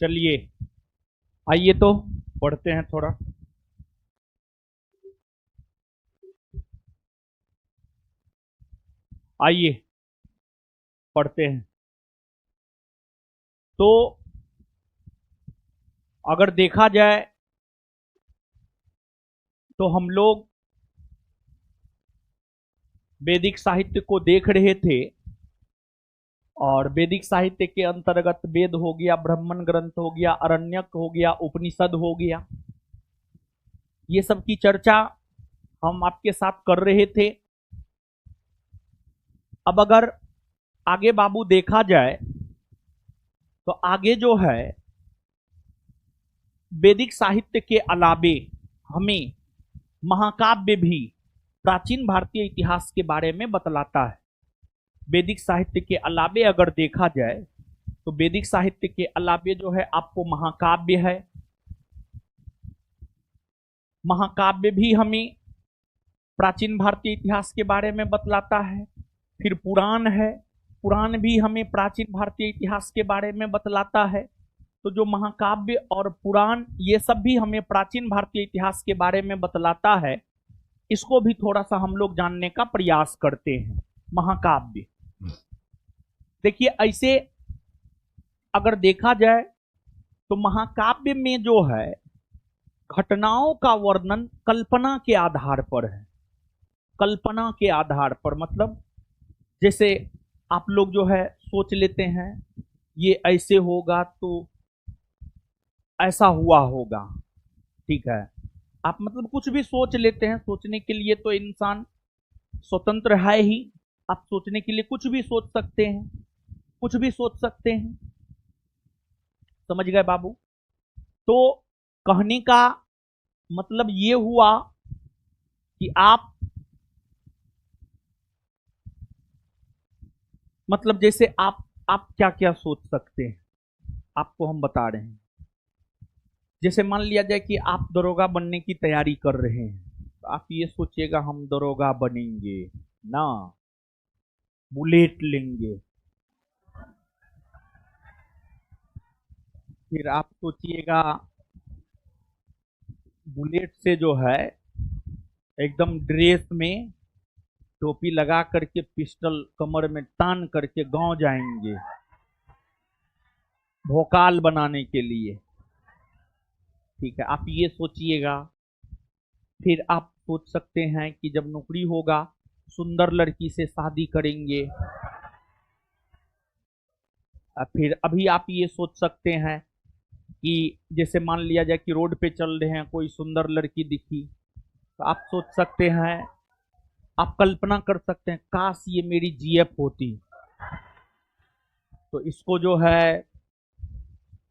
चलिए आइए तो पढ़ते हैं थोड़ा। आइए पढ़ते हैं। तो अगर देखा जाए तो हम लोग वैदिक साहित्य को देख रहे थे और वैदिक साहित्य के अंतर्गत वेद हो गया, ब्राह्मण ग्रंथ हो गया, अरण्यक हो गया, उपनिषद हो गया, ये सब की चर्चा हम आपके साथ कर रहे थे। अब अगर आगे बाबू देखा जाए तो आगे जो है वैदिक साहित्य के अलावे हमें महाकाव्य भी प्राचीन भारतीय इतिहास के बारे में बतलाता है। वैदिक साहित्य के अलावे अगर देखा जाए तो वैदिक साहित्य के अलावे जो है आपको महाकाव्य है, महाकाव्य भी हमें प्राचीन भारतीय इतिहास के बारे में बतलाता है। फिर पुराण है, पुराण भी हमें प्राचीन भारतीय इतिहास के बारे में बतलाता है। तो जो महाकाव्य और पुराण ये सब भी हमें प्राचीन भारतीय इतिहास के बारे में बतलाता है, इसको भी थोड़ा सा हम लोग जानने का प्रयास करते हैं। महाकाव्य देखिए, ऐसे अगर देखा जाए तो महाकाव्य में जो है घटनाओं का वर्णन कल्पना के आधार पर है। कल्पना के आधार पर मतलब जैसे आप लोग जो है सोच लेते हैं ये ऐसे होगा तो ऐसा हुआ होगा, ठीक है। आप मतलब कुछ भी सोच लेते हैं, सोचने के लिए तो इंसान स्वतंत्र है ही। आप सोचने के लिए कुछ भी सोच सकते हैं, कुछ भी सोच सकते हैं। समझ गए बाबू? तो कहने का मतलब ये हुआ कि आप मतलब जैसे आप क्या क्या सोच सकते हैं आपको हम बता रहे हैं। जैसे मान लिया जाए कि आप दरोगा बनने की तैयारी कर रहे हैं, तो आप ये सोचिएगा हम दरोगा बनेंगे ना, बुलेट लेंगे। फिर आप सोचिएगा बुलेट से जो है एकदम ड्रेस में टोपी लगा करके पिस्टल कमर में तान करके गांव जाएंगे भोकाल बनाने के लिए, ठीक है। आप ये सोचिएगा। फिर आप सोच सकते हैं कि जब नौकरी होगा सुंदर लड़की से शादी करेंगे। फिर अभी आप ये सोच सकते हैं कि जैसे मान लिया जाए कि रोड पे चल रहे हैं, कोई सुंदर लड़की दिखी, तो आप सोच सकते हैं, आप कल्पना कर सकते हैं काश ये मेरी जीएफ होती तो इसको जो है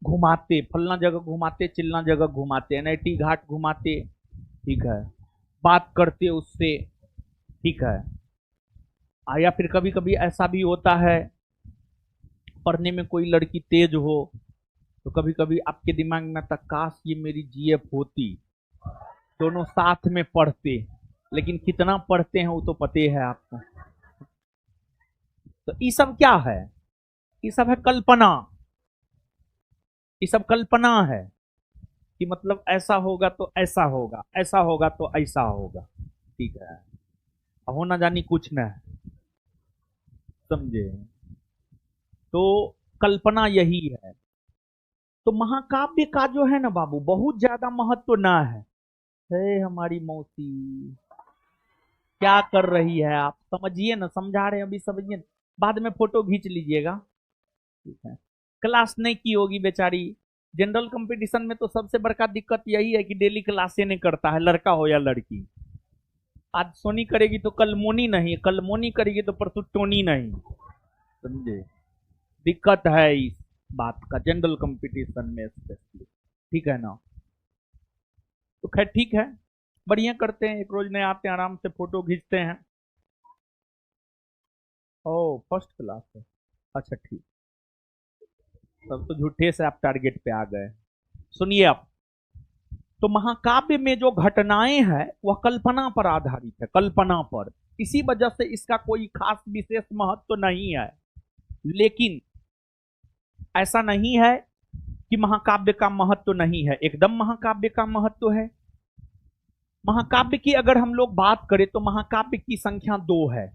घुमाते, फलना जगह घुमाते, चिल्ला जगह घुमाते, एनआईटी घाट घुमाते, ठीक है, बात करते उससे, ठीक है। या फिर कभी कभी ऐसा भी होता है पढ़ने में कोई लड़की तेज हो तो कभी कभी आपके दिमाग में आता काश ये मेरी जीएफ होती, दोनों साथ में पढ़ते। लेकिन कितना पढ़ते हैं वो तो पते है आपको। तो ये सब क्या है? ये सब है कल्पना। ये सब कल्पना है कि मतलब ऐसा होगा तो ऐसा होगा, ऐसा होगा तो ऐसा होगा, ठीक है। होना जानी कुछ न है, समझे? तो कल्पना यही है। तो महाकाव्य का जो है ना बाबू बहुत ज्यादा महत्व ना है। हे हमारी मौसी क्या कर रही है, आप समझिए ना, समझा रहे हैं अभी, समझिए ना। बाद में फोटो खींच लीजिएगा, ठीक है। क्लास नहीं की होगी बेचारी। जनरल कंपटीशन में तो सबसे बड़का दिक्कत यही है कि डेली क्लासे नहीं करता है, लड़का हो या लड़की। आज सोनी करेगी तो कल मोनी नहीं, कल मोनी करेगी तो परसों टोनी नहीं, समझे? दिक्कत है इस बात का जनरल कंपटीशन में स्पेशली, ठीक है ना। तो खैर ठीक है, बढ़िया करते हैं, एक रोज नए आते हैं, आराम से फोटो खींचते हैं। ओ फर्स्ट क्लास है, अच्छा ठीक। तब तो झूठे से आप टारगेट पे आ गए। सुनिए आप, तो महाकाव्य में जो घटनाएं हैं वह कल्पना पर आधारित है, कल्पना पर। इसी वजह से इसका कोई खास विशेष महत्व तो नहीं है। लेकिन ऐसा नहीं है कि महाकाव्य का महत्व नहीं है? एकदम महाकाव्य का महत्व है। महाकाव्य की अगर हम लोग बात करें तो महाकाव्य की संख्या 2 है।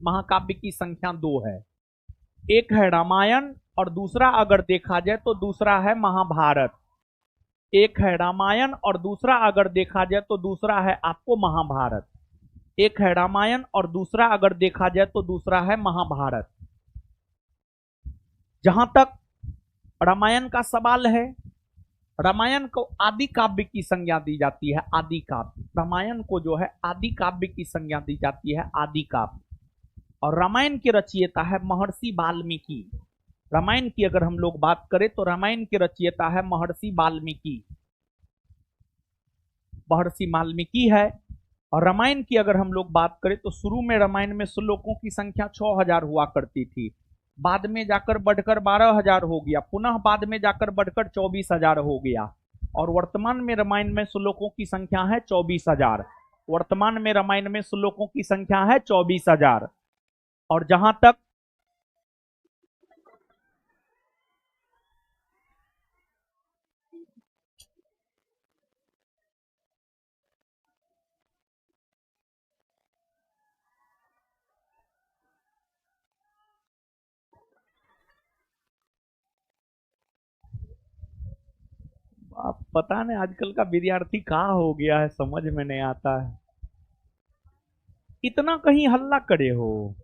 महाकाव्य की संख्या 2 है। एक है रामायण और दूसरा अगर देखा जाए तो दूसरा है महाभारत। एक है रामायण और दूसरा अगर देखा जाए तो दूसरा है आपको महाभारत। एक है रामायण और दूसरा अगर देखा जाए तो दूसरा है महाभारत। जहां तक रामायण का सवाल है, रामायण को आदि काव्य की संज्ञा दी जाती है। आदि काव्य, रामायण को जो है आदि काव्य की संज्ञा दी जाती है, आदि काव्य। और रामायण के रचयिता है महर्षि वाल्मीकि। रामायण की अगर हम लोग बात करें तो रामायण के रचयिता है महर्षि वाल्मीकि। महर्षि वाल्मीकि है। और रामायण की अगर हम लोग बात करें तो शुरू में रामायण में श्लोकों की संख्या 6000 हुआ करती थी, बाद में जाकर बढ़कर 12000 हो गया, पुनः बाद में जाकर बढ़कर 24000 हो गया, और वर्तमान में रामायण में श्लोकों की संख्या है 24000। वर्तमान में रामायण में श्लोकों की संख्या है 24000। और जहां तक आप पता नहीं आजकल का विद्यार्थी कहाँ हो गया है, समझ में नहीं आता है। इतना कहीं हल्ला करे हो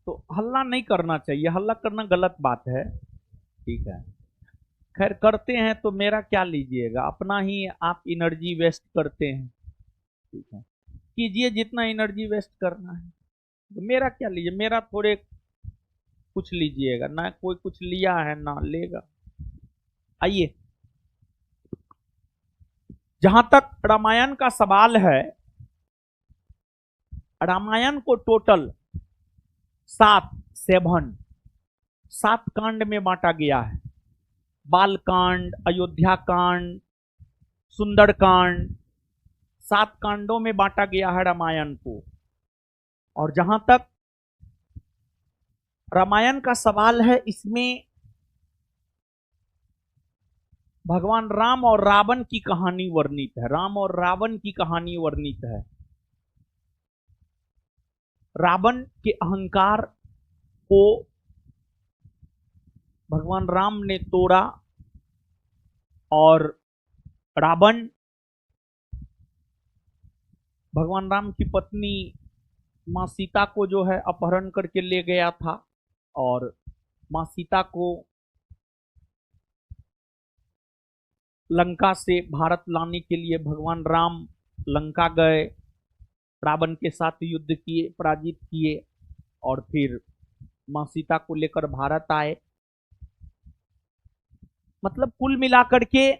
तो हल्ला नहीं करना चाहिए, हल्ला करना गलत बात है। ठीक है, खैर करते हैं तो मेरा क्या लीजिएगा, अपना ही आप एनर्जी वेस्ट करते हैं। ठीक है, कीजिए जितना एनर्जी वेस्ट करना है, तो मेरा क्या लीजिए, मेरा थोड़े कुछ लीजिएगा ना, कोई कुछ लिया है ना लेगा। आइए, जहां तक रामायण का सवाल है, रामायण को टोटल 7 कांड में बांटा गया है। बाल कांड, अयोध्या कांड, सुंदरकांड, 7 कांडों में बांटा गया है रामायण को। और जहां तक रामायण का सवाल है, इसमें भगवान राम और रावण की कहानी वर्णित है। राम और रावण की कहानी वर्णित है। रावण के अहंकार को भगवान राम ने तोड़ा और रावण भगवान राम की पत्नी मां सीता को जो है अपहरण करके ले गया था, और मां सीता को लंका से भारत लाने के लिए भगवान राम लंका गए, रावण के साथ युद्ध किए, पराजित किए, और फिर मां सीता को लेकर भारत आए। मतलब कुल मिलाकर के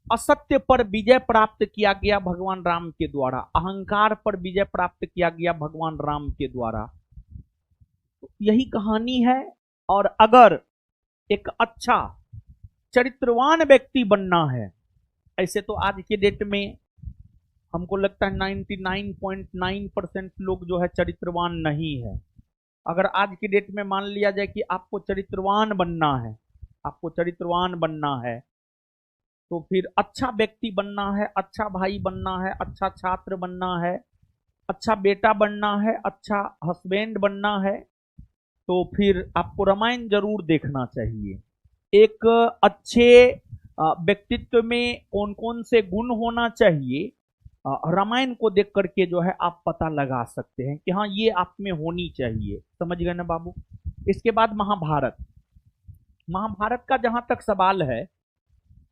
असत्य पर विजय प्राप्त किया गया भगवान राम के द्वारा, अहंकार पर विजय प्राप्त किया गया भगवान राम के द्वारा। तो यही कहानी है। और अगर एक अच्छा चरित्रवान व्यक्ति बनना है, ऐसे तो आज के डेट में हमको लगता है 99.9% लोग जो है चरित्रवान नहीं है। अगर आज की डेट में मान लिया जाए कि आपको चरित्रवान बनना है, आपको चरित्रवान बनना है, तो फिर अच्छा व्यक्ति बनना है, अच्छा भाई बनना है, अच्छा छात्र बनना है, अच्छा बेटा बनना है, अच्छा हस्बैंड बनना है, तो फिर आपको रामायण जरूर देखना चाहिए। एक अच्छे व्यक्तित्व में कौन कौन से गुण होना चाहिए, रामायण को देख करके जो है आप पता लगा सकते हैं कि हाँ ये आप में होनी चाहिए। समझ गए ना बाबू। इसके बाद महाभारत। महाभारत का जहां तक सवाल है,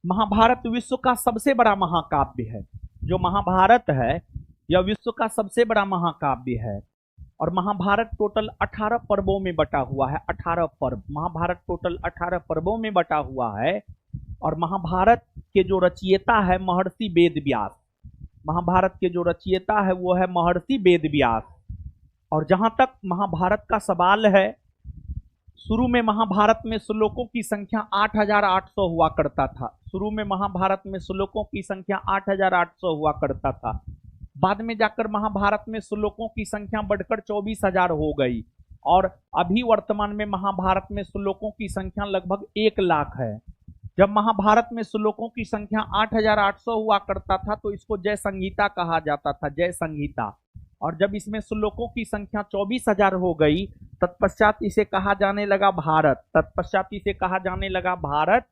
महाभारत विश्व का सबसे बड़ा महाकाव्य है। जो महाभारत है यह विश्व का सबसे बड़ा महाकाव्य है। और महाभारत टोटल 18 पर्वों में बटा हुआ है। 18 पर्व, महाभारत टोटल 18 पर्वों में बटा हुआ है। और महाभारत के जो रचयिता है महर्षि वेद व्यास। महाभारत के जो रचयिता है वो है महर्षि वेद व्यास। और जहां तक महाभारत का सवाल है, शुरू में महाभारत में श्लोकों की संख्या 8800 हुआ करता था। शुरू में महाभारत में श्लोकों की संख्या 8800 हुआ करता था। बाद में जाकर महाभारत में श्लोकों की संख्या बढ़कर 24000 हो गई, और अभी वर्तमान में महाभारत में श्लोकों की संख्या लगभग 1 लाख है। जब महाभारत में श्लोकों की संख्या 8800 हुआ करता था तो इसको जय संहिता कहा जाता था, जय संहिता। और जब इसमें श्लोकों की संख्या 24,000 हो गई तत्पश्चात इसे कहा जाने लगा भारत, तत्पश्चात इसे कहा जाने लगा भारत।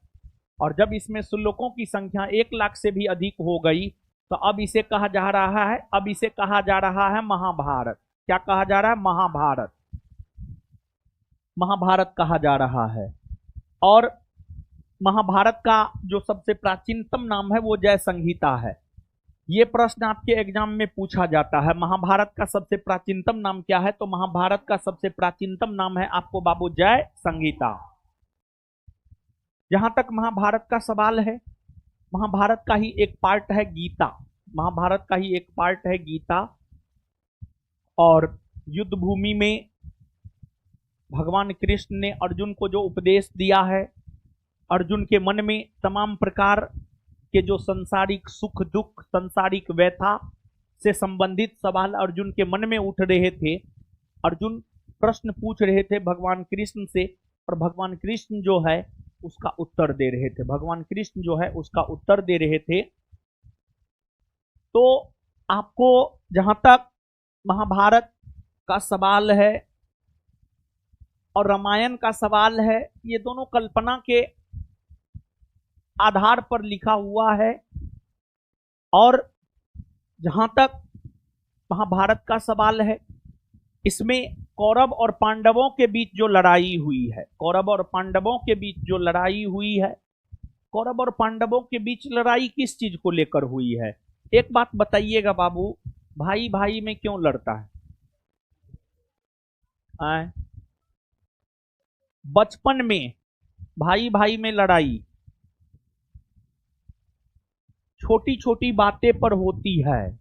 और जब इसमें श्लोकों की संख्या 1 लाख से भी अधिक हो गई तो अब इसे कहा जा रहा है, अब इसे कहा जा रहा है महाभारत। क्या कहा जा रहा है? महाभारत, महाभारत कहा जा रहा है। और महाभारत का जो सबसे प्राचीनतम नाम है वो जय संहिता है। ये प्रश्न आपके एग्जाम में पूछा जाता है, महाभारत का सबसे प्राचीनतम नाम क्या है? तो महाभारत का सबसे प्राचीनतम नाम है आपको बाबू जय संहिता। जहां तक महाभारत का सवाल है, महाभारत का ही एक पार्ट है गीता, महाभारत का ही एक पार्ट है गीता। और युद्ध भूमि में भगवान कृष्ण ने अर्जुन को जो उपदेश दिया है, अर्जुन के मन में तमाम प्रकार के जो संसारिक सुख दुख, संसारिक व्यथा से संबंधित सवाल अर्जुन के मन में उठ रहे थे। अर्जुन प्रश्न पूछ रहे थे भगवान कृष्ण से और भगवान कृष्ण जो है उसका उत्तर दे रहे थे, भगवान कृष्ण जो है उसका उत्तर दे रहे थे। तो आपको जहां तक महाभारत का सवाल है और रामायण का सवाल है, ये दोनों कल्पना के आधार पर लिखा हुआ है। और जहां तक महाभारत का सवाल है, इसमें कौरव और पांडवों के बीच जो लड़ाई हुई है, कौरव और पांडवों के बीच जो लड़ाई हुई है, कौरव और पांडवों के बीच लड़ाई किस चीज को लेकर हुई है? एक बात बताइएगा बाबू, भाई भाई में क्यों लड़ता है? बचपन में भाई भाई में लड़ाई छोटी छोटी बातें पर होती है।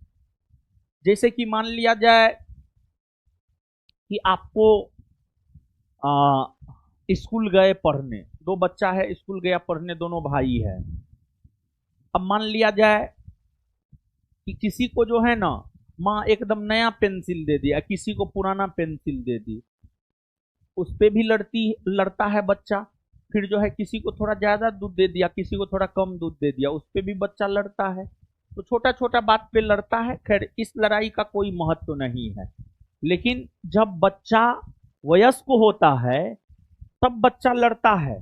जैसे कि मान लिया जाए कि आपको स्कूल गए पढ़ने, दो बच्चा है स्कूल गया पढ़ने, दोनों भाई है। अब मान लिया जाए कि किसी को जो है ना माँ एकदम नया पेंसिल दे दिया, किसी को पुराना पेंसिल दे दी, उस पे भी लड़ता है बच्चा। फिर जो है किसी को थोड़ा ज्यादा दूध दे दिया, किसी को थोड़ा कम दूध दे दिया, उस पे भी बच्चा लड़ता है। तो छोटा छोटा बात पे लड़ता है। खैर इस लड़ाई का कोई महत्व नहीं है, लेकिन जब बच्चा वयस्क होता है तब बच्चा लड़ता है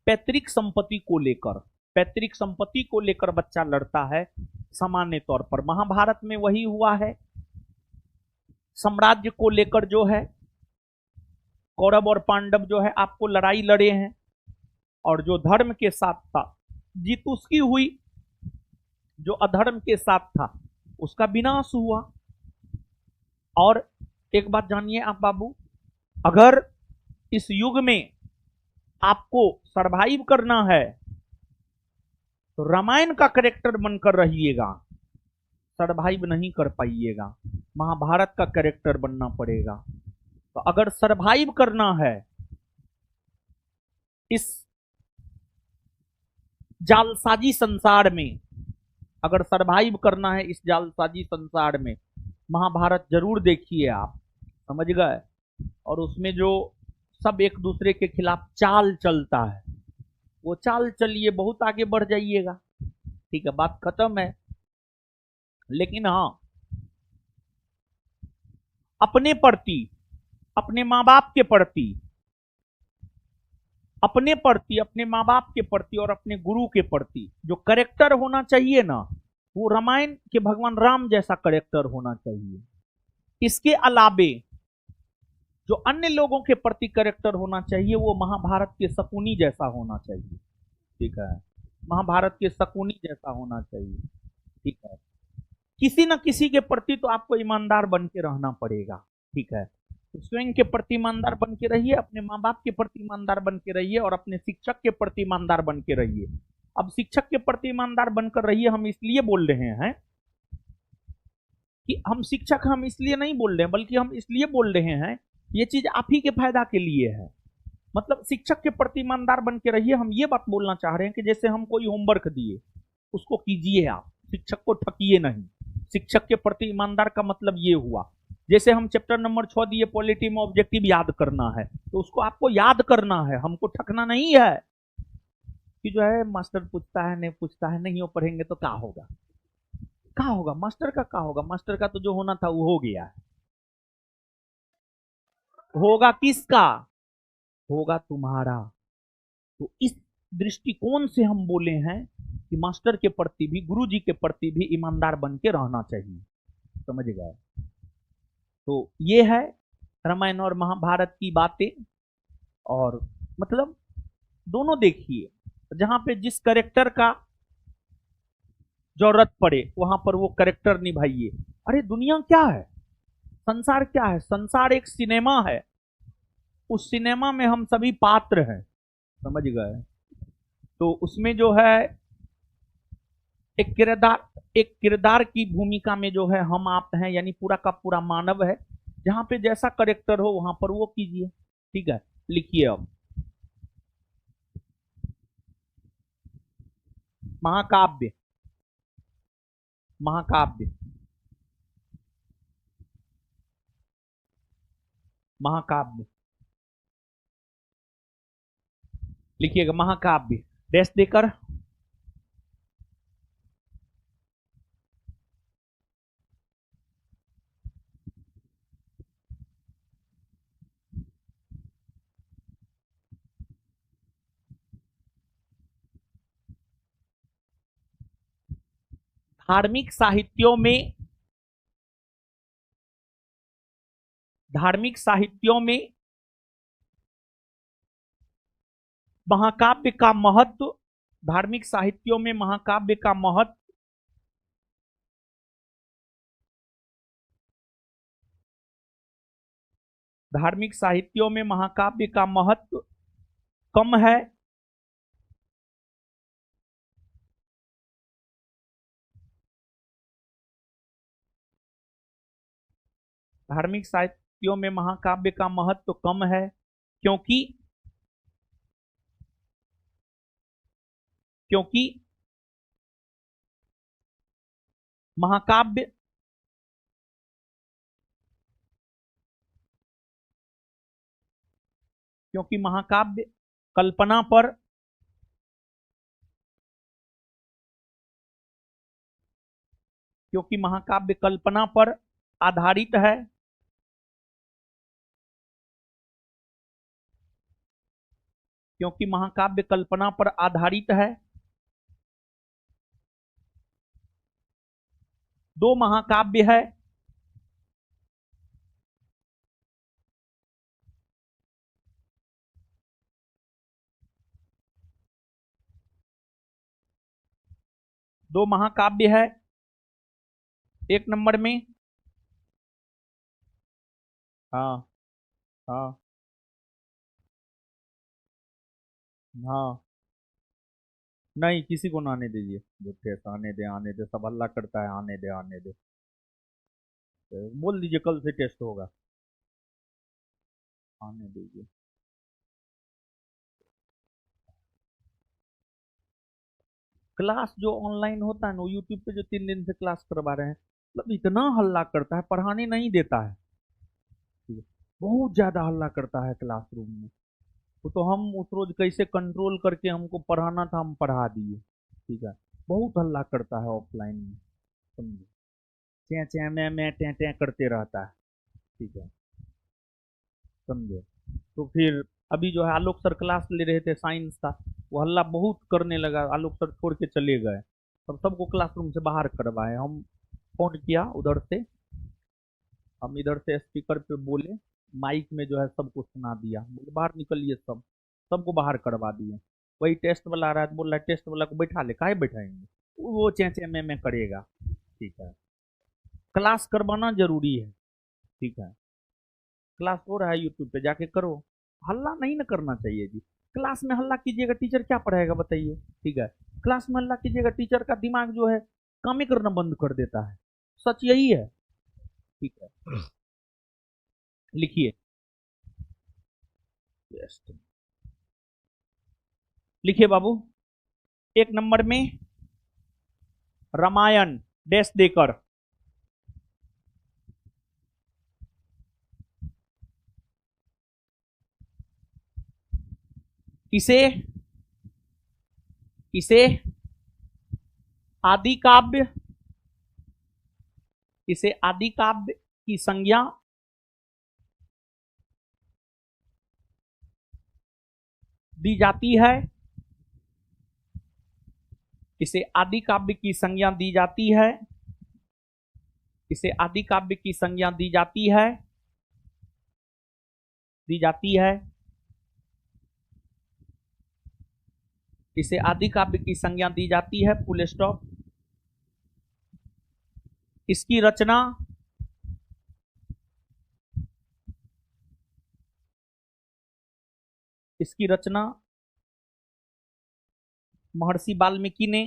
पैतृक संपत्ति को लेकर, पैतृक संपत्ति को लेकर बच्चा लड़ता है सामान्य तौर पर। महाभारत में वही हुआ है, साम्राज्य को लेकर जो है कौरव और पांडव जो है आपको लड़ाई लड़े हैं, और जो धर्म के साथ था जीत उसकी हुई, जो अधर्म के साथ था उसका विनाश हुआ। और एक बात जानिए आप बाबू, अगर इस युग में आपको सरवाइव करना है तो रामायण का कैरेक्टर बनकर रहिएगा, सरवाइव नहीं कर पाइएगा, महाभारत का कैरेक्टर बनना पड़ेगा। तो अगर सरवाइव करना है इस जालसाजी संसार में, अगर सरवाइव करना है इस जालसाजी संसार में, महाभारत जरूर देखिए आप, समझ गए। और उसमें जो सब एक दूसरे के खिलाफ चाल चलता है वो चाल चलिए, बहुत आगे बढ़ जाइएगा। ठीक है, बात खत्म है। लेकिन हाँ, अपने प्रति, अपने माँ बाप के प्रति, अपने प्रति, अपने माँ बाप के प्रति और अपने गुरु के प्रति जो करेक्टर होना चाहिए ना, वो रामायण के भगवान राम जैसा करेक्टर होना चाहिए। इसके अलावे जो अन्य लोगों के प्रति करेक्टर होना चाहिए वो महाभारत के शकुनी जैसा होना चाहिए। ठीक है, महाभारत के शकुनी जैसा होना चाहिए। ठीक है, किसी न किसी के प्रति तो आपको ईमानदार बन के रहना पड़ेगा। ठीक है, तो स्वयं के प्रति ईमानदार बन के रहिए, अपने माँ बाप के प्रति ईमानदार बन के रहिए और अपने शिक्षक के प्रति ईमानदार बन के रहिए। अब शिक्षक के प्रति ईमानदार बनकर रहिए हम इसलिए बोल रहे हैं कि हम शिक्षक, हम इसलिए नहीं बोल रहे हैं, बल्कि हम इसलिए बोल रहे हैं ये चीज आप ही के फायदा के लिए है। मतलब शिक्षक के प्रति ईमानदार बन के रहिए। हम ये बात बोलना चाह रहे हैं कि जैसे हम कोई होमवर्क दिए उसको कीजिए आप, शिक्षक को ठकिए नहीं। शिक्षक के प्रति ईमानदार का मतलब ये हुआ, जैसे हम चैप्टर नंबर 6 दिए पॉलिटी में ऑब्जेक्टिव याद करना है, तो उसको आपको याद करना है, हमको ठकना नहीं है कि जो है मास्टर पूछता है नहीं पूछता है, नहीं हो पढ़ेंगे तो क्या होगा, क्या होगा मास्टर का, क्या होगा मास्टर का, तो जो होना था वो हो गया है। होगा किसका, होगा तुम्हारा। तो इस दृष्टिकोण से हम बोले हैं कि मास्टर के प्रति भी, गुरु जी के प्रति भी ईमानदार बन के रहना चाहिए। समझ गए। तो ये है रामायण और महाभारत की बातें। और मतलब दोनों देखिए, जहां पे जिस करेक्टर का जरूरत पड़े वहां पर वो करेक्टर निभाइए। अरे दुनिया क्या है, संसार क्या है, संसार एक सिनेमा है, उस सिनेमा में हम सभी पात्र हैं। समझ गए। तो उसमें जो है एक किरदार की भूमिका में जो है हम आप हैं, यानी पूरा का पूरा मानव है। जहां पे जैसा करेक्टर हो वहां पर वो कीजिए। ठीक है, लिखिए अब महाकाव्य। महाकाव्य, महाकाव्य लिखिएगा, महाकाव्य डैश देकर। धार्मिक साहित्यों में, धार्मिक साहित्यों में महाकाव्य का महत्व, धार्मिक साहित्यों में महाकाव्य का महत्व धार्मिक साहित्यों में महाकाव्य का महत्व कम है। धार्मिक साहित्यों में महाकाव्य का महत्व कम है क्योंकि क्योंकि महाकाव्य क्योंकि महाकाव्य कल्पना पर, क्योंकि महाकाव्य कल्पना पर आधारित है। क्योंकि महाकाव्य कल्पना पर आधारित है। दो महाकाव्य है, दो महाकाव्य है। एक नंबर में, हाँ हाँ हाँ, नहीं किसी को ना आने दीजिए, झूठे से आने दे आने दे, सब हल्ला करता है, आने दे आने दे। तो बोल दीजिए कल से टेस्ट होगा, आने दीजिए। क्लास जो ऑनलाइन होता है ना, यूट्यूब पे जो 3 दिन से क्लास करवा रहे हैं, मतलब इतना हल्ला करता है, पढ़ाने नहीं देता है। ठीक है? बहुत ज्यादा हल्ला करता है क्लासरूम में। वो तो हम उस रोज कैसे कंट्रोल करके हमको पढ़ाना था, हम पढ़ा दिए। ठीक है, बहुत हल्ला करता है ऑफलाइन में। समझे, चे चे मैं टे टे करते रहता है। ठीक है, समझे। तो फिर अभी जो है आलोक सर क्लास ले रहे थे साइंस का, वो हल्ला बहुत करने लगा, आलोक सर छोड़ के चले गए। तब सबको क्लासरूम से बाहर करवाए। हम फोन किया उधर से, हम इधर से स्पीकर पे बोले, माइक में जो है सबको सुना दिया, बोले बाहर निकलिए सब, सबको बाहर करवा दिए। वही टेस्ट वाला आ रहा है, बोल रहा है टेस्ट वाला को बैठा ले, काहे बैठाएंगे, वो चेंचे में करेगा। ठीक है, क्लास करवाना जरूरी है। ठीक है, क्लास हो रहा है यूट्यूब पे जाके करो। हल्ला नहीं ना करना चाहिए जी। क्लास में हल्ला कीजिएगा टीचर क्या पढ़ाएगा बताइए। ठीक है, क्लास में हल्ला कीजिएगा टीचर का दिमाग जो है काम ही करना बंद कर देता है। सच यही है। ठीक है, लिखिए, लिखिए बाबू। एक नंबर में रामायण डैश देकर, इसे इसे आदि काव्य, इसे आदि काव्य की संज्ञा दी जाती है, इसे आदि काव्य की संज्ञा दी जाती है, इसे आदि काव्य की संज्ञा दी जाती है, दी जाती है, इसे आदि काव्य की संज्ञा दी जाती है, फुल स्टॉप। इसकी रचना इसकी रचना महर्षि वाल्मीकि ने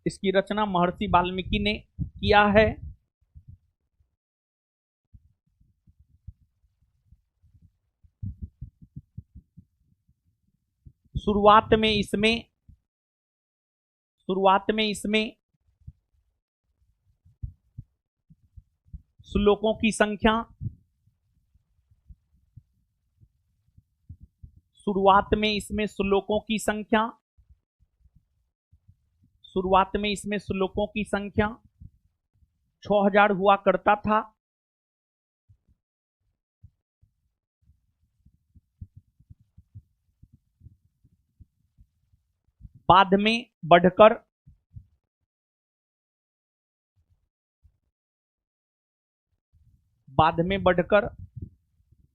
इसकी रचना महर्षि वाल्मीकि ने किया है। शुरुआत में इसमें श्लोकों की संख्या शुरुआत में इसमें श्लोकों की संख्या शुरुआत में इसमें श्लोकों की संख्या 6000 हुआ करता था। बाद में बढ़कर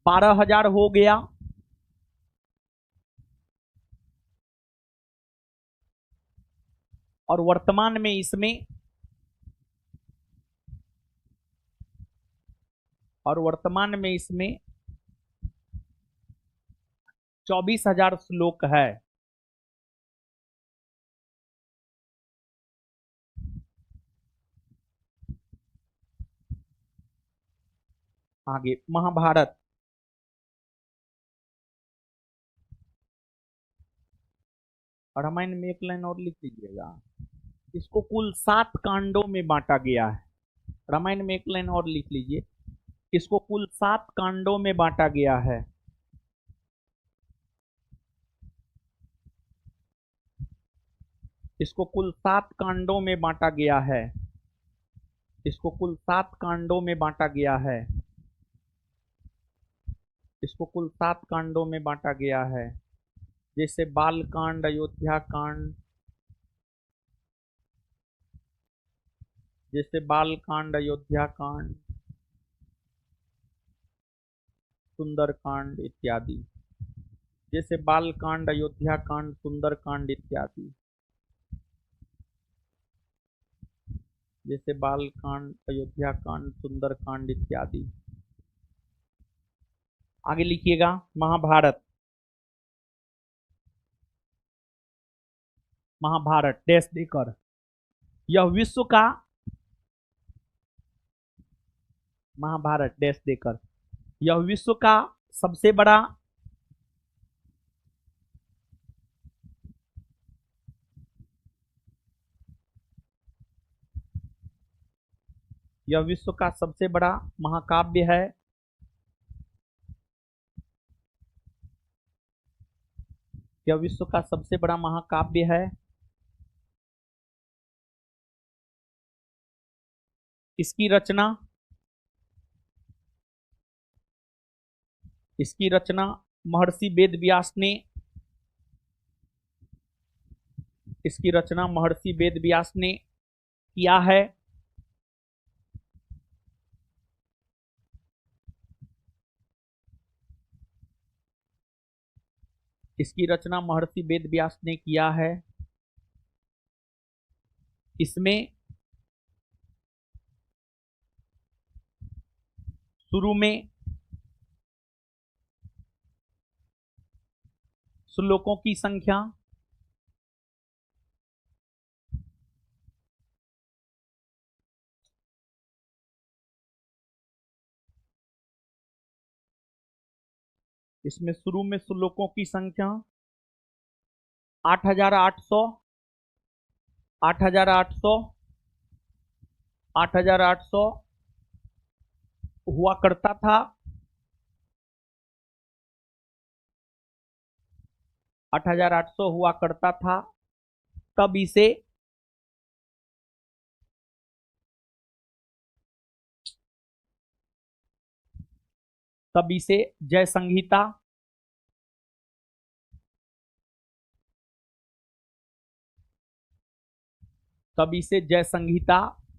12000 हो गया। और वर्तमान में इसमें 24000 श्लोक है। आगे महाभारत। रामायण में एक लाइन और लिख लीजिएगा। इसको कुल 7 कांडों में बांटा गया है। रामायण में एक लाइन और लिख लीजिए। इसको कुल 7 कांडों में बांटा गया है। इसको कुल 7 कांडों में बांटा गया है। इसको कुल 7 कांडों में बांटा गया है। इसको कुल 7 कांडों में बांटा गया है। जैसे बाल कांड, अयोध्या कांड, जैसे बाल कांड, अयोध्या कांड, सुंदर कांड इत्यादि। जैसे बाल कांड, अयोध्या कांड, सुंदर कांड इत्यादि। जैसे बाल कांड, अयोध्या कांड, सुंदर कांड इत्यादि। आगे लिखिएगा महाभारत। महाभारत डैश देकर यह विश्व का महाभारत डैश देकर यह विश्व का सबसे बड़ा यह विश्व का सबसे बड़ा महाकाव्य है। यह विश्व का सबसे बड़ा महाकाव्य है। इसकी रचना महर्षि वेद व्यास ने इसकी रचना महर्षि वेद व्यास ने किया है। इसकी रचना महर्षि वेद व्यास ने किया है। इसमें शुरू में श्लोकों की संख्या इसमें शुरू में श्लोकों की संख्या 8800 8,800 8,800 हुआ करता था। 8,800 हुआ करता था। तब इसे जय संहिता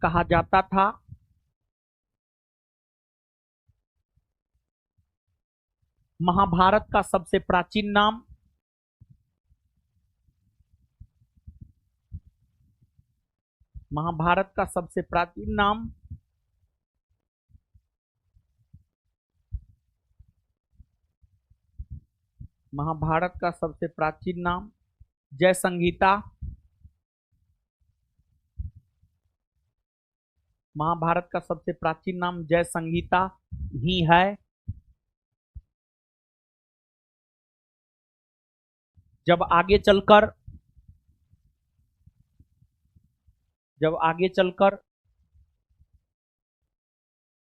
कहा जाता था। महाभारत का सबसे प्राचीन नाम महाभारत का सबसे प्राचीन नाम महाभारत का सबसे प्राचीन नाम जय संहिता। महाभारत का सबसे प्राचीन नाम जय संहिता ही है। जब आगे चलकर जब आगे चलकर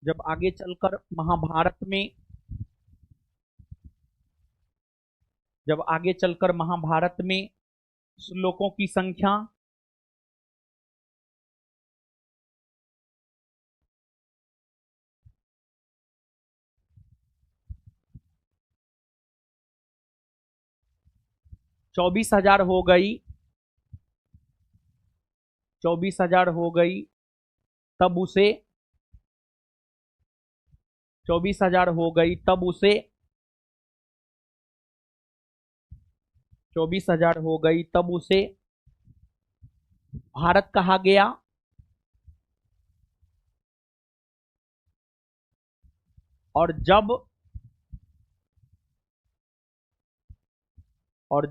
जब आगे चलकर महाभारत में जब आगे चलकर महाभारत में श्लोकों की संख्या 24,000 हो गई 24,000 हो गई तब उसे 24,000 हो गई तब उसे 24,000 हो गई तब उसे भारत कहा गया। और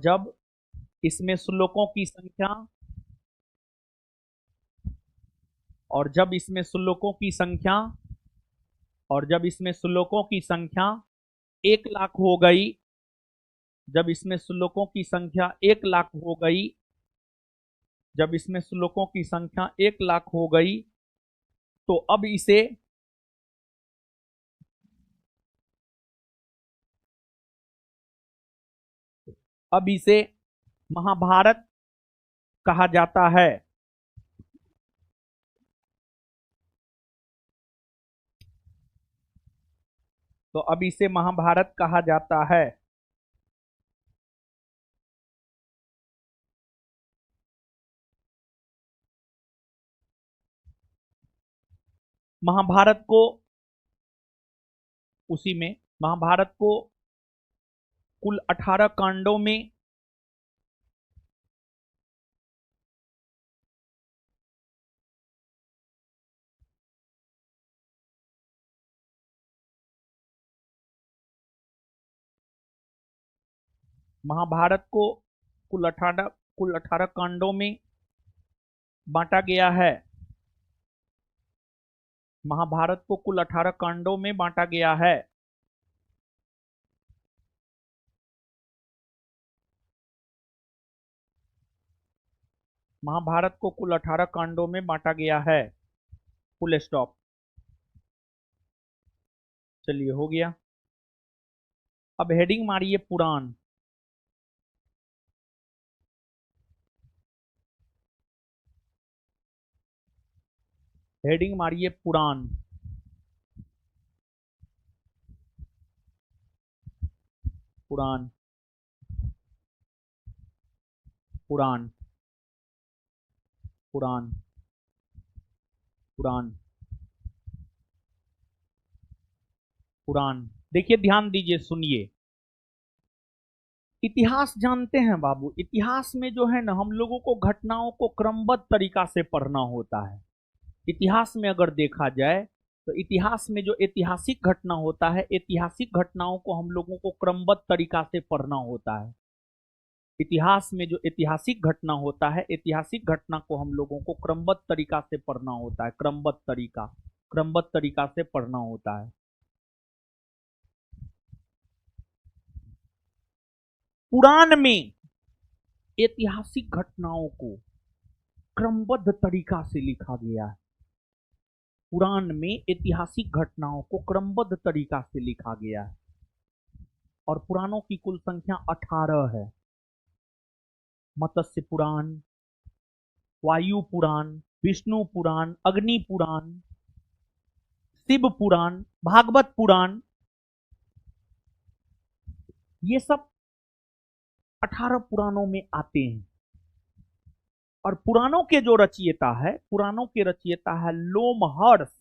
जब इसमें श्लोकों की संख्या और जब इसमें श्लोकों की संख्या और जब इसमें श्लोकों की संख्या 1,00,000 हो गई जब इसमें श्लोकों की संख्या 1,00,000 हो गई जब इसमें श्लोकों की संख्या 1,00,000 हो गई तो अब इसे महाभारत कहा जाता है। तो अब इसे महाभारत कहा जाता है। महाभारत को उसी में महाभारत को कुल 18 कांडों में महाभारत को कुल 18 कांडों में बांटा गया है। महाभारत को कुल 18 कांडों में बांटा गया है। महाभारत को कुल 18 कांडों में बांटा गया है। Full stop. चलिए हो गया। अब हेडिंग मारिए पुराण। हेडिंग मारिए पुराण। पुराण पुराण पुराण पुराण पुराण। देखिए, ध्यान दीजिए, सुनिए। इतिहास जानते हैं बाबू, इतिहास में जो है ना, हम लोगों को घटनाओं को क्रमबद्ध तरीका से पढ़ना होता है। इतिहास में अगर देखा जाए तो इतिहास में जो ऐतिहासिक घटना होता है, ऐतिहासिक घटनाओं को हम लोगों को क्रमबद्ध तरीका से पढ़ना होता है। इतिहास में जो ऐतिहासिक घटना होता है, ऐतिहासिक घटना को हम लोगों को क्रमबद्ध तरीका से पढ़ना होता है। क्रमबद्ध तरीका से पढ़ना होता है। पुराण में ऐतिहासिक घटनाओं को क्रमबद्ध तरीका से लिखा गया है। पुराण में ऐतिहासिक घटनाओं को क्रमबद्ध तरीका से लिखा गया है और पुराणों की कुल संख्या 18 है। मत्स्य पुराण, वायु पुराण, विष्णु पुराण, अग्नि पुराण, शिव पुराण, भागवत पुराण, ये सब 18 पुराणों में आते हैं। और पुराणों के जो रचयिता है, पुराणों के रचयिता है लोमहर्ष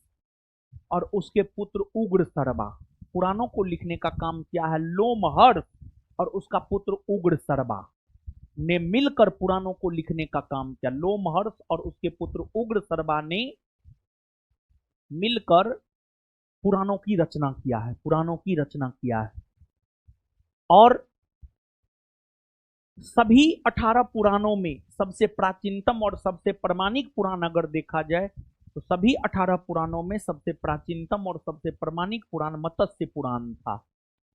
और उसके पुत्र उग्र सर्वा। पुराणों को लिखने का काम किया है लोमहर्ष और उसका पुत्र उग्र सर्वा ने मिलकर पुराणों को लिखने का काम किया। लोमहर्ष और उसके पुत्र उग्र सर्वा ने मिलकर पुराणों की रचना किया है, पुराणों की रचना किया है। और सभी 18 पुराणों में सबसे प्राचीनतम और सबसे प्रमाणिक पुराण अगर देखा जाए तो सभी 18 पुराणों में सबसे प्राचीनतम और सबसे प्रमाणिक पुराण मत्स्य पुराण था।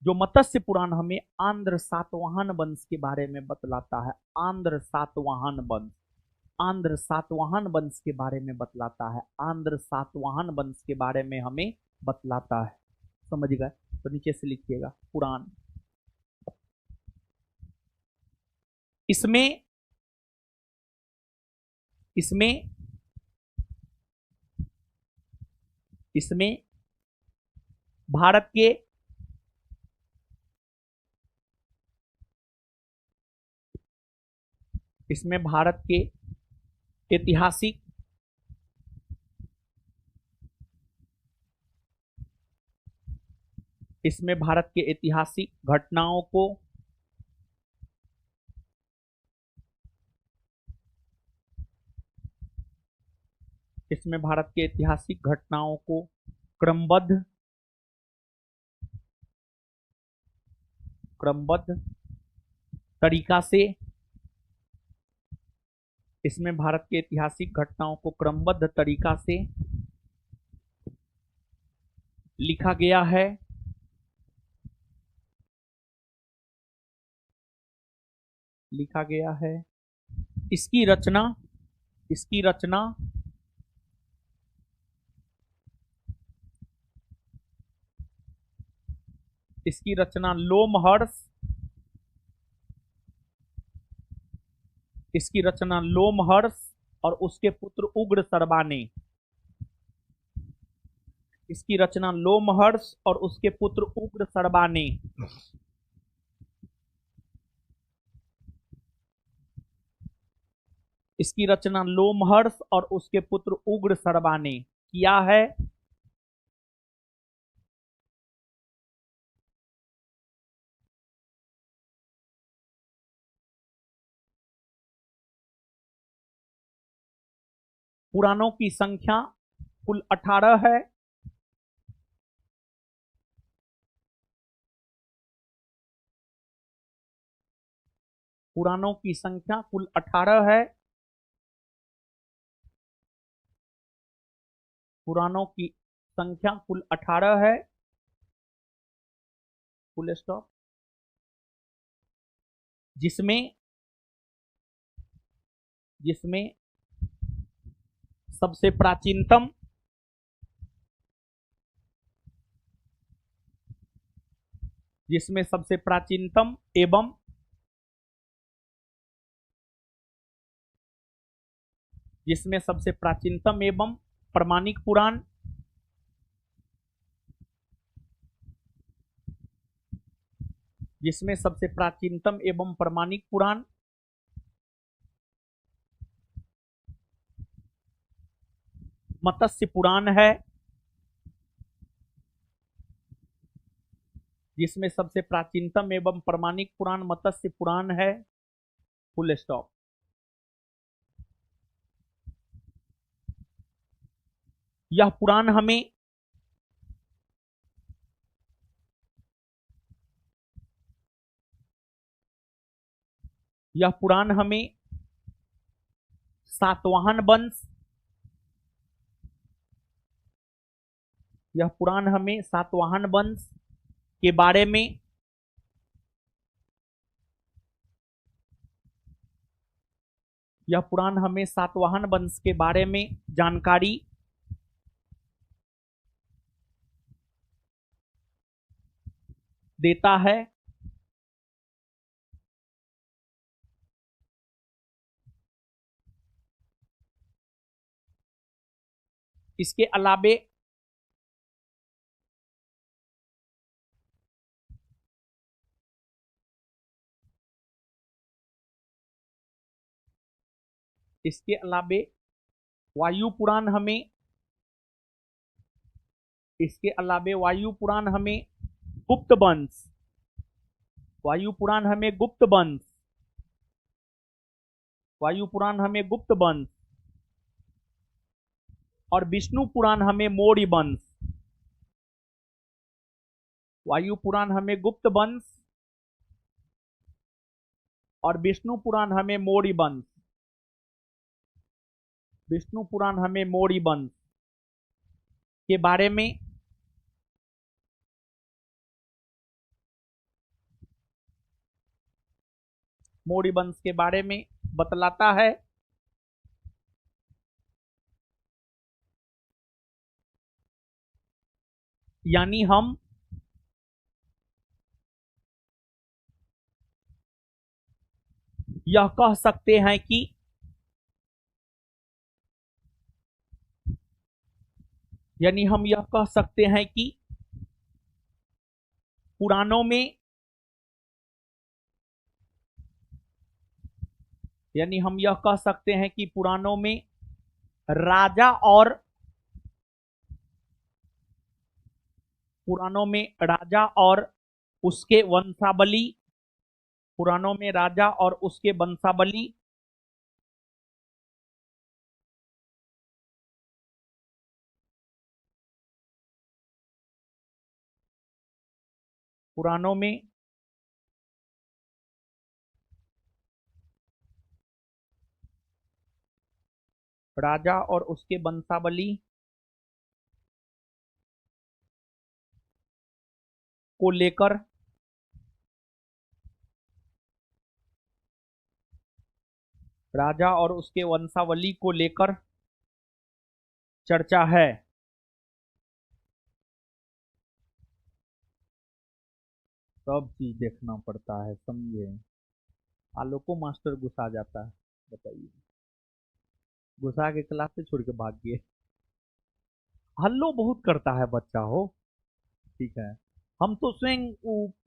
जो मत्स्य पुराण हमें आंध्र सातवाहन वंश के बारे में बतलाता है। आंध्र सातवाहन वंश, आंध्र सातवाहन वंश के बारे में बतलाता है। आंध्र सातवाहन वंश के बारे में हमें बतलाता है। समझ गए? तो नीचे से लिखिएगा पुराण। इसमें इसमें इसमें भारत के इसमें भारत के ऐतिहासिक इसमें भारत के ऐतिहासिक घटनाओं को इसमें भारत के ऐतिहासिक घटनाओं को क्रमबद्ध तरीका से इसमें भारत के ऐतिहासिक घटनाओं को क्रमबद्ध तरीका से लिखा गया है। लिखा गया है। इसकी रचना इसकी रचना इसकी रचना लोमहर्ष इसकी रचना लोमहर्ष और उसके पुत्र उग्र सर्वा ने इसकी रचना लोमहर्ष और उसके पुत्र उग्र सर्वा ने इसकी रचना लोमहर्ष और उसके पुत्र उग्र सर्वा ने किया है। पुराणों की संख्या कुल 18 है। पुराणों की संख्या कुल 18 है। पुराणों की संख्या कुल 18 है। Full stop. जिसमें जिसमें सबसे प्राचीनतम जिसमें सबसे प्राचीनतम एवं जिसमें सबसे प्राचीनतम एवं प्रमाणिक पुराण जिसमें सबसे प्राचीनतम एवं प्रमाणिक पुराण मत्स्य पुराण है। जिसमें सबसे प्राचीनतम एवं प्रमाणिक पुराण मत्स्य पुराण है। Full stop. यह पुराण हमें यह पुराण हमें सातवाहन वंश यह पुराण हमें सातवाहन वंश के बारे में यह पुराण हमें सातवाहन वंश के बारे में जानकारी देता है। इसके अलावे वायु पुराण हमें गुप्त वंश वायु पुराण हमें गुप्त वंश और विष्णु पुराण हमें मौर्य वंश। वायु पुराण हमें गुप्त वंश और विष्णु पुराण हमें मौर्य वंश के बारे में बतलाता है। यानी हम यह कह सकते हैं कि पुराणों में राजा और उसके वंशावली को लेकर चर्चा है। सब चीज देखना पड़ता है, समझे। आलोको मास्टर गुस्सा जाता है, बताइए, गुस्सा के क्लास से छोड़ के भाग गए। हल्लो बहुत करता है बच्चा हो, ठीक है। हम तो स्वयं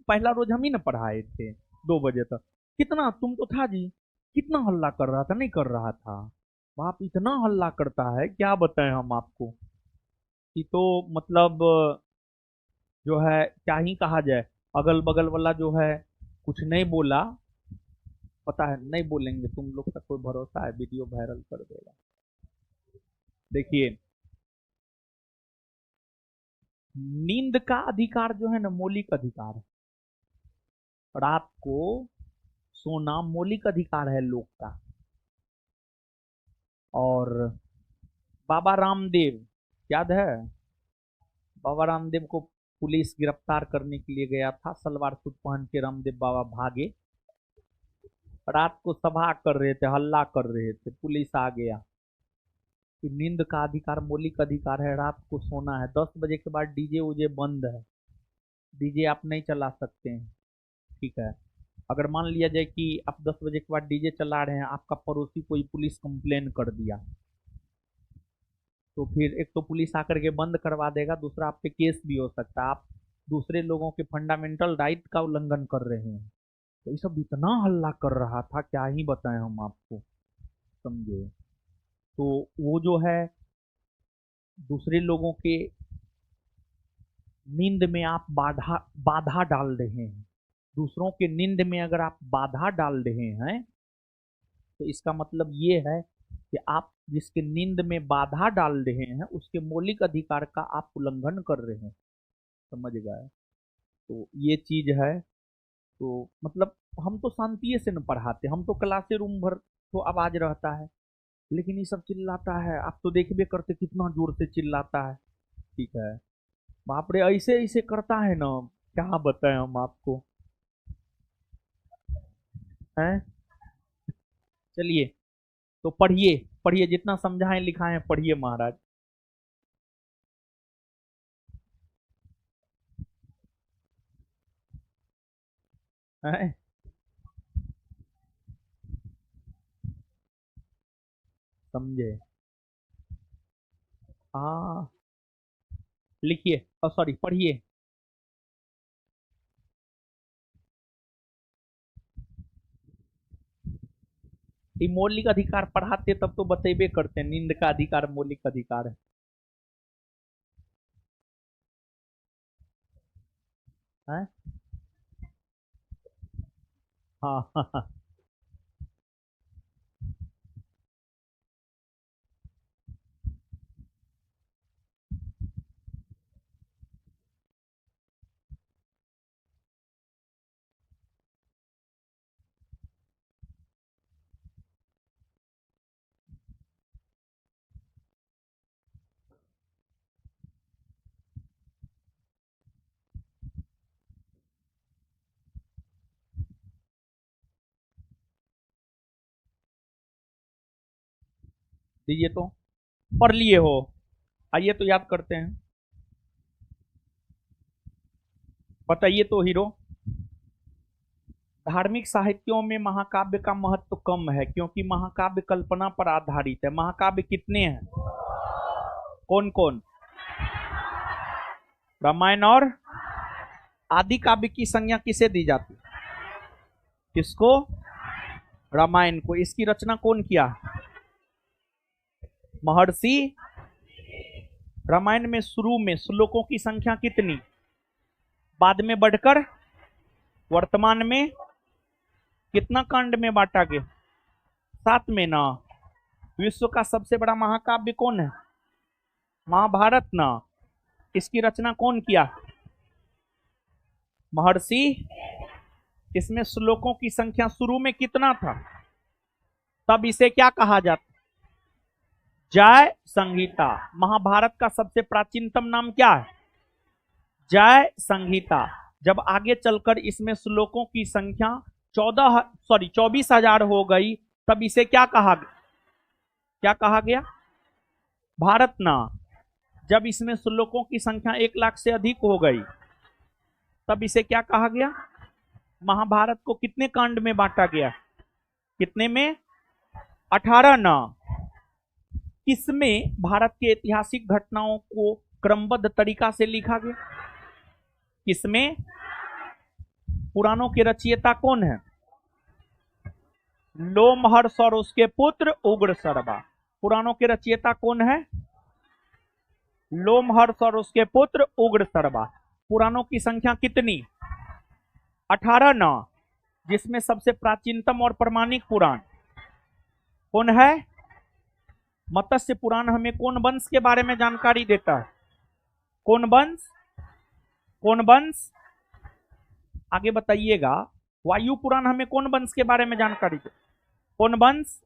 पहला रोज हम ही ना पढ़ाए थे 2 बजे तक। कितना तुम तो था जी, कितना हल्ला कर रहा था, नहीं कर रहा था। बाप इतना हल्ला करता है, क्या बताएं हम आपको कि तो मतलब जो है क्या ही कहा जाए। अगल बगल वाला जो है कुछ नहीं बोला, पता है नहीं बोलेंगे, तुम लोग तक कोई भरोसा है, वीडियो वायरल कर देगा। देखिए, नींद का अधिकार जो है ना मौलिक अधिकार है। रात को सोना मौलिक अधिकार है लोग का। और बाबा रामदेव, याद है, बाबा रामदेव को पुलिस गिरफ्तार करने के लिए गया था, सलवार सूट पहन के रामदेव बाबा भागे। रात को सभा कर रहे थे, हल्ला कर रहे थे, पुलिस आ गया कि नींद का अधिकार मौलिक अधिकार है, रात को सोना है, 10 बजे के बाद डीजे उजे बंद है, डीजे आप नहीं चला सकते हैं, ठीक है। अगर मान लिया जाए कि आप 10 बजे के बाद डीजे चला रहे हैं, आपका पड़ोसी कोई पुलिस कंप्लेन कर दिया, तो फिर एक तो पुलिस आकर के बंद करवा देगा, दूसरा आप पे केस भी हो सकता है। आप दूसरे लोगों के फंडामेंटल राइट का उल्लंघन कर रहे हैं। तो ये सब इतना हल्ला कर रहा था, क्या ही बताएं हम आपको, समझे। तो वो जो है दूसरे लोगों के नींद में आप बाधा बाधा डाल रहे हैं। दूसरों के नींद में अगर आप बाधा डाल रहे हैं तो इसका मतलब ये है कि आप जिसके नींद में बाधा डाल रहे हैं उसके मौलिक अधिकार का आप उल्लंघन कर रहे हैं, समझ गए। तो ये चीज है। तो मतलब हम तो शांति से न पढ़ाते, हम तो क्लासे रूम भर तो आवाज रहता है, लेकिन ये सब चिल्लाता है, आप तो देखबे करते कितना जोर से चिल्लाता है, ठीक है। बाप रे, ऐसे ऐसे करता है ना, क्या बताएं हम आपको, हैं। चलिए, तो पढ़िए पढ़िए, जितना समझाएं लिखाएं पढ़िए महाराज। हैं? समझे? हाँ, लिखिए, सॉरी पढ़िए। ये मौलिक अधिकार पढ़ाते तब तो बतेबे करते, नींद का अधिकार मौलिक अधिकार है। हैं? हाँ हाँ हाँ। दीजिए तो, पढ़ लिए हो, आइए तो याद करते हैं। बताइए तो हीरो, धार्मिक साहित्यों में महाकाव्य का महत्व कम है क्योंकि महाकाव्य कल्पना पर आधारित है। महाकाव्य कितने हैं? कौन कौन? रामायण और आदि काव्य की संज्ञा किसे दी जाती है? किसको? रामायण को। इसकी रचना कौन किया? महर्षि। रामायण में शुरू में श्लोकों की संख्या कितनी? बाद में बढ़कर वर्तमान में कितना कांड में बांटा गया? 7 में ना। विश्व का सबसे बड़ा महाकाव्य कौन है? महाभारत ना। इसकी रचना कौन किया? महर्षि। इसमें श्लोकों की संख्या शुरू में कितना था? तब इसे क्या कहा जाता? जय संहिता। महाभारत का सबसे प्राचीनतम नाम क्या है? जय संहिता। जब आगे चलकर इसमें श्लोकों की संख्या 24,000 हो गई, तब इसे क्या कहा गया? क्या कहा गया? भारत ना। जब इसमें श्लोकों की संख्या 1 लाख से अधिक हो गई, तब इसे क्या कहा गया? महाभारत को कितने कांड में बांटा गया? कितने में? 18 ना। किसमें भारत के ऐतिहासिक घटनाओं को क्रमबद्ध तरीका से लिखा गया? किसमें? पुराणों के रचयिता कौन है? लोमहर्ष और उसके पुत्र उग्रसर्वा। पुराणों के रचयिता कौन है? लोमहर्ष और उसके पुत्र उग्रसर्वा। पुराणों की संख्या कितनी? 18 ना। जिसमें सबसे प्राचीनतम और प्रमाणिक पुराण कौन है? मत्स्य पुराण हमें कौन वंश के बारे में जानकारी देता है? कौन वंश? कौन वंश? आगे बताइएगा। वायु पुराण हमें कौन वंश के बारे में जानकारी देता? कौन वंश?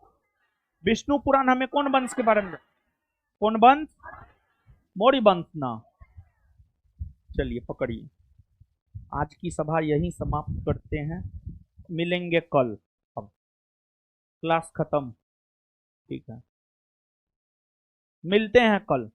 विष्णु पुराण हमें कौन वंश के बारे में? कौन वंश? मौर्य वंश ना। चलिए पकड़िए, आज की सभा यहीं समाप्त करते हैं। मिलेंगे कल। अब क्लास खत्म। ठीक है, मिलते हैं कल।